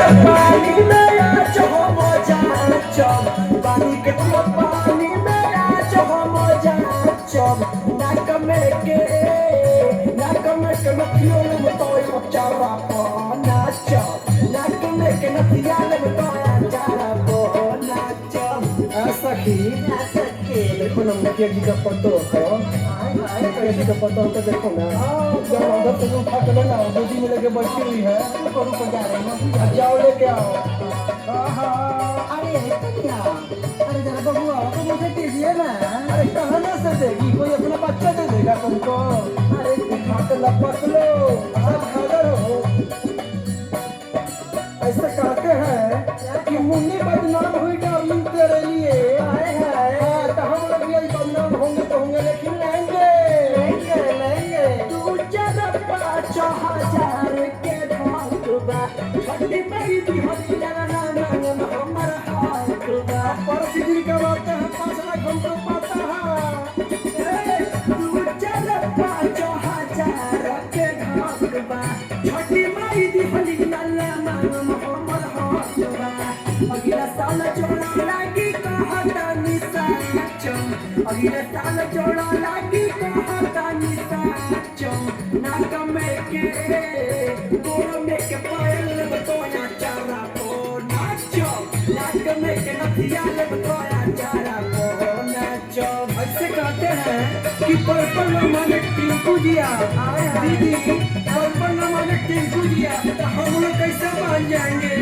पानी में आज हम जाचब पानी के पानी में आज हम जाचब नाक में के नथिया में तो चारा नाचब नाक में के नथिया में तो चारा नाचब सखी देखो ना मुखिया जी का फोटो है मुखिया जी का फोटो तो देखो ना जब उधर से उठा के लेना गोदी में लेके बैठी हुई है करू को जा रही है जाओ लेके आओ अरे जरा बबुआ को मुझे दीजिए ना अरे कहाँ से देगी कोई अपना बच्चा दे देगा तुमको अरे दिखा के लपक लो सब हाजिर हो ऐसा कहते हैं कि मुन्नी बदनाम हुई डार्लिंग तेरे लिए तो हम लोग भी बदनाम होंगे तो होंगे लेकिन लेंगे तू जरा 5,000 के भागवा छठी मई दी हरी लगा नाम हमारा हाथवा पर सिद्धि का बात है 5 लाख हमको पता है तू जरा 5,000 के भागवा छठी मई दी हरी लगा अगला साल जोड़ा लागी कहता निसाचम अगला साल जोड़ा लागी कहता निसाचम नाक में के गोर में के पायल बतोया चारा को नाचम नाक में के नथिया बतोया चारा को नाचम ऐसे कहते हैं कि पर्पल माने टिंकू जिया दीदी पर्पल माने टिंकू जिया तो हम लोग कैसे मान जाएंगे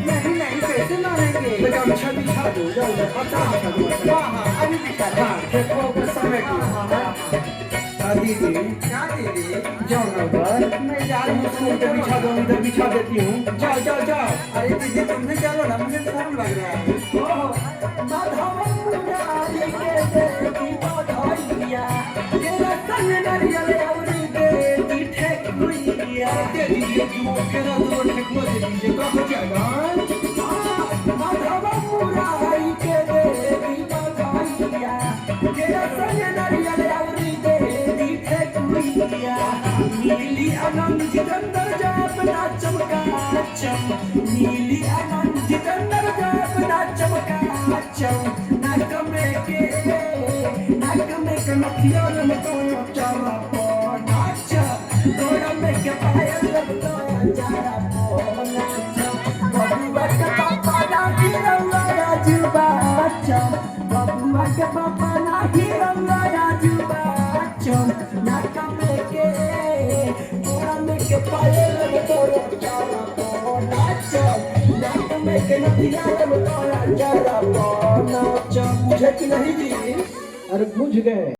नहीं कैसे मानेंगे बेटा अच्छा दिखा दो जाओ अच्छा हां अभी दिखा हां देखो के समय की दीदी क्या दीदी जाओ ना उधर मैं जा रही हूं स्कूल पे बिछा दो इधर बिछा देती हूं जाओ अरे दीदी तुम भी चलो ना मुझे शर्म लग रहा है ओहो माधव मुरारी के देवी बधाइया तेरा संग नारियल औरी बेटी ठेकुइया दे दीजिए जो केरा दो ठेकुआ दे दीजिए कब जाएगा माधव मुरारी के देवी बधाइया तेरा संग नारियल औरी बेटी ठेकुइया नीली आनंद जितेंद्र जाप ना चमकाचम नीली आनंद जितेंद्र जाप ना चमकाचम नाक में के नथिया में तो चारा को नाचम गोड़ में के पायल तो चारा को नाचम बबुआ के पापा ना हीरौआ राजुबाचम बबुआ के पापा ना हीरौआ राजुबाचम नाक में के गोड़ में के पायल तो चारा को नाचम नाक में के नथिया में तो चारा को नाचम मुझे कि नहीं जी अरे बुझ गए।